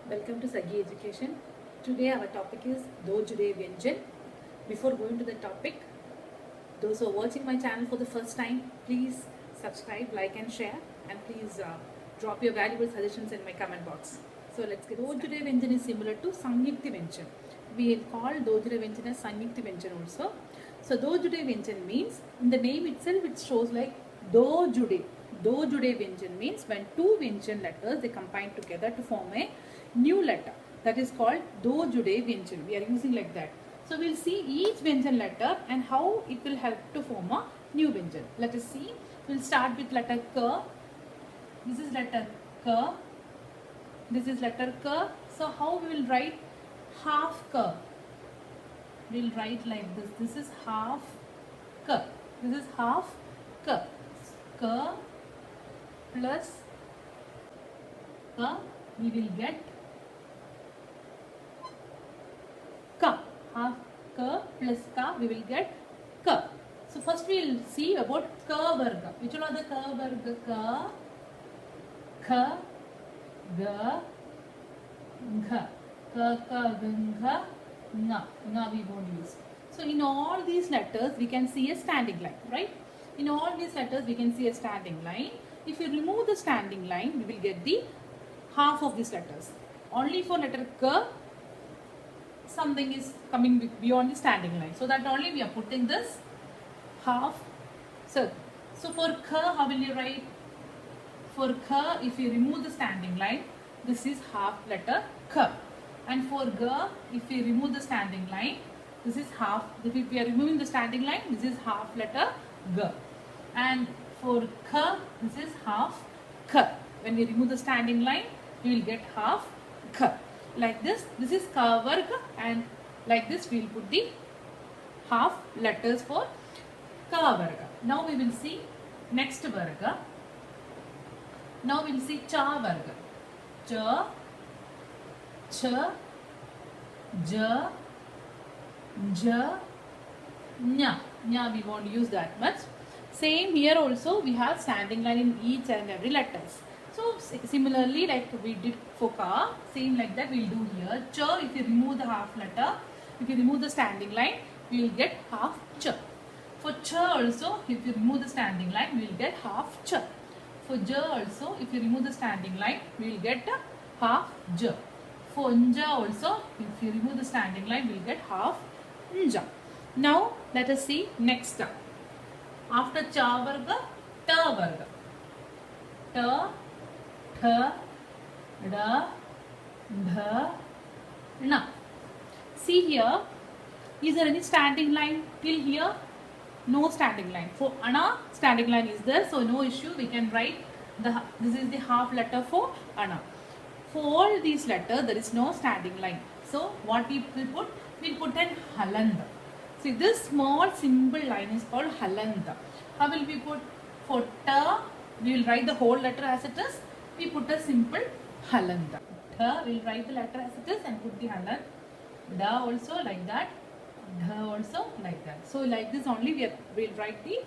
Welcome to Sagi Education. Today our topic is Do Jude Vyanjan. Before going to the topic, those who are watching my channel for the first time, please subscribe, like and share, and please drop your valuable suggestions in my comment box. So let's get Do Jude Vyanjan is similar to Sanyukti Vyanjan. We call Do Jude Vyanjan as Sanyukti Vyanjan also. So Do Jude Vyanjan means, in the name itself it shows like Do Jude. Do Jude Vyanjan means when two Vyanjan letters they combine together to form a new letter, that is called Do Jude Vyanjan. We are using like that. So we'll see each Vyanjan letter and how it will help to form a new Vyanjan. Let us see. We'll start with letter K. This is letter K. This is letter K. So how we will write half K? We'll write like this. This is half K. This is half K. K plus K, we will get K. Half K plus K, we will get K. So first we will see about K varga. Which one are the K varga? K, K, G, G. K, K, G, G, Nga. Nga we won't use. So in all these letters we can see a standing line, right? In all these letters we can see a standing line. If you remove the standing line, we will get the half of these letters. Only for letter K, something is coming beyond the standing line. So that only we are putting this half circle. So for K, how will you write? For K, if you remove the standing line, this is half letter K. And for G, if you remove the standing line, this is half. If we are removing the standing line, this is half letter G. And for K, this is half K. When we remove the standing line, we will get half K. Like this is K varga, and like this we will put the half letters for K varga. Now we will see next varga. Now we will see Cha varga. Cha, Cha, Ja, Ja, Nya. Nya we won't use that much. Same here also we have standing line in each and every letters. So similarly like we did for Ka, same like that we will do here. Cha, if you remove the half letter, if you remove the standing line, we will get half Cha. For Cha also, if you remove the standing line, we will get half Cha. For Ja also, if you remove the standing line, we will get half Ja. For Nja also, if you remove the standing line, we will get half Nja. Now let us see next. After Cha varga, Ta varga. Ta, Tha, Da, Dha, Na. See here, is there any standing line till here? No standing line. For Ana, standing line is there, so no issue. We can write this is the half letter for Ana. For all these letters, there is no standing line. So what we will put? We will put an haland. See, this small simple line is called haland. How will we put? For Ta, we will write the whole letter as it is. We put a simple haland. Ta, we will write the letter as it is and put the haland. Da also like that. Dha also like that. So like this only we will write the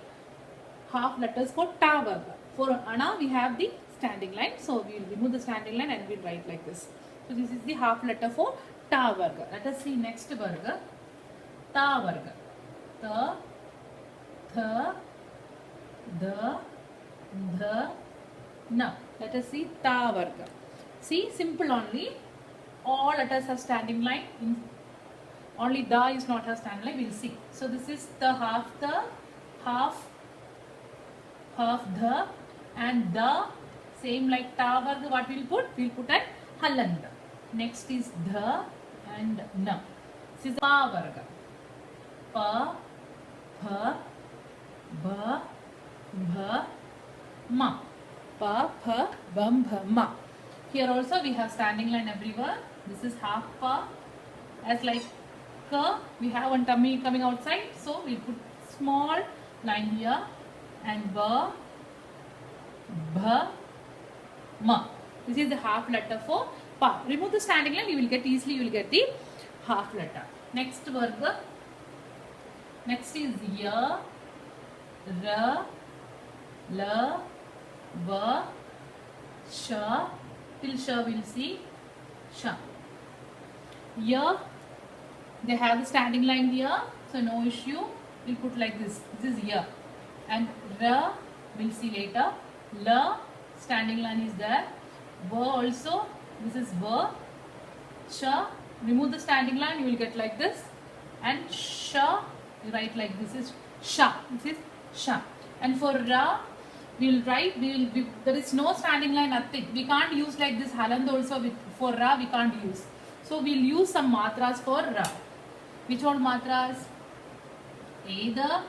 half letters for Ta varga. For Ana, we have the standing line. So we will remove the standing line and we will write like this. So this is the half letter for Ta varga. Let us see next varga. Ta varga. Ta, Tha, Da, Dha, Na. Let us see Ta varga. See, simple only. All letters have standing line. Only Da is not have standing line. We will see. So this is the half the, and the same like Ta varga. What we will put? We will put an haland. Next is Dha and Na. This is Pa varga. Pa, Pha, Ba, Bha, Ma. Pa, Pha, Bam, Bha, Ma. Here also we have standing line everywhere. This is half Pa. As like Ka, we have one tummy coming outside. So we put small line here. And Ba, Bha, Ma. This is the half letter for Pa. Remove the standing line, you will get easily, you will get the half letter. Next varga. Next is Ya, Ra, La, Va, Sha, till Sha we'll see. sha. Here they have the standing line here, so no issue. We'll put like this. This is here, and ra we'll see later. La standing line is there. Va also. This is va. Sha. Remove the standing line. You will get like this. And sha. You write like this is sha. This is sha. And for ra, we'll write. There is no standing line. Nothing. We can't use like this haland also. For ra we can't use. So we'll use some matras for ra. Which all matras? Either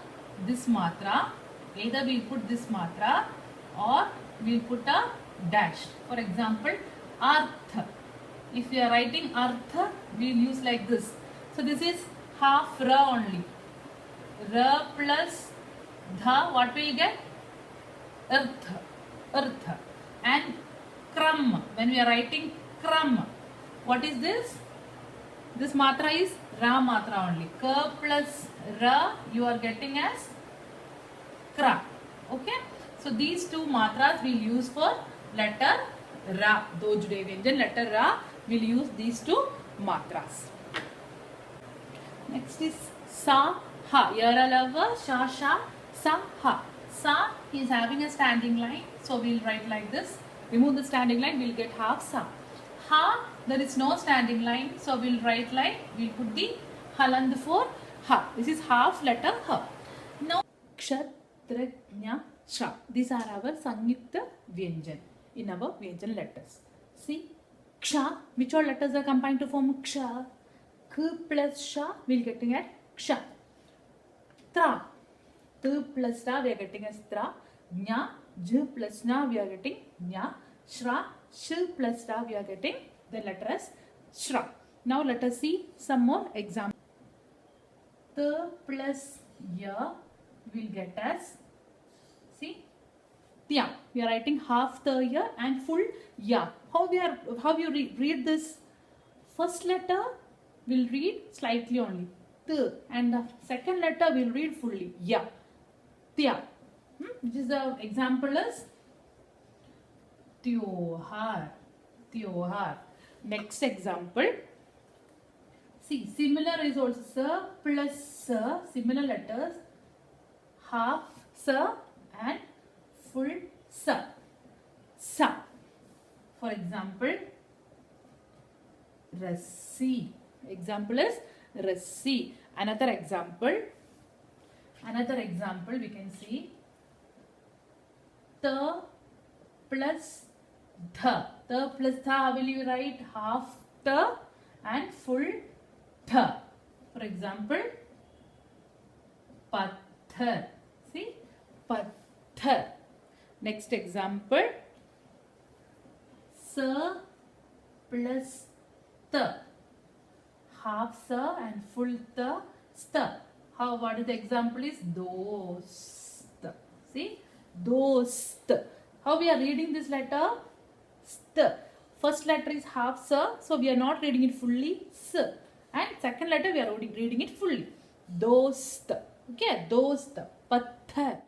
this matra, either we'll put this matra, or we'll put a dash. For example, artha. If we are writing artha, we'll use like this. So this is half ra only. Ra plus dha, what will you get? Artha. Artha. And kram. When we are writing kram, what is this? This matra is ra matra only. Ka plus ra you are getting as kra. Okay. So these two matras we'll use for letter ra. Do jude vyanjan letter ra we'll use these two matras. Next is sa ha. Here lava sha sha sa ha. Sa is having a standing line, so we'll write like this. Remove the standing line, we'll get half sa. Ha, there is no standing line, so we'll write like, we'll put the haland for ha. This is half letter ha. Now, kshatrajna sha. These are our Sanyukta Vyanjan in our Vyanjan letters. See, ksha, which all letters are combined to form ksha? K plus sha, we'll getting at ksha. Tra, t plus ra, we are getting as tra. Nya, j plus na, we are getting nya. Shra, sh plus ra, we are getting the letter as shra. Now let us see some more examples. T plus ya will get as, see, tya. We are writing half the ya and full ya. How you read this? First letter will read slightly only, t, and the second letter will read fully, ya, tya. Which is the example is Tyohar. Tyohar. Next example. See, similar is also sa plus sa. Similar letters. Half sa and full sa. Sa. For example, Rassi. Example is Rassi. Another example we can see. Ta plus tha. Ta plus tha, how will you write? Half ta and full tha. For example, pathar. See, pathar. Next example, sa plus ta. Half sa and full ta, sta. What is the example is dost. See, dost. How we are reading this letter? St. First letter is half sa, so we are not reading it fully. S. And second letter we are reading it fully. Dost. Okay, dost. Pathar.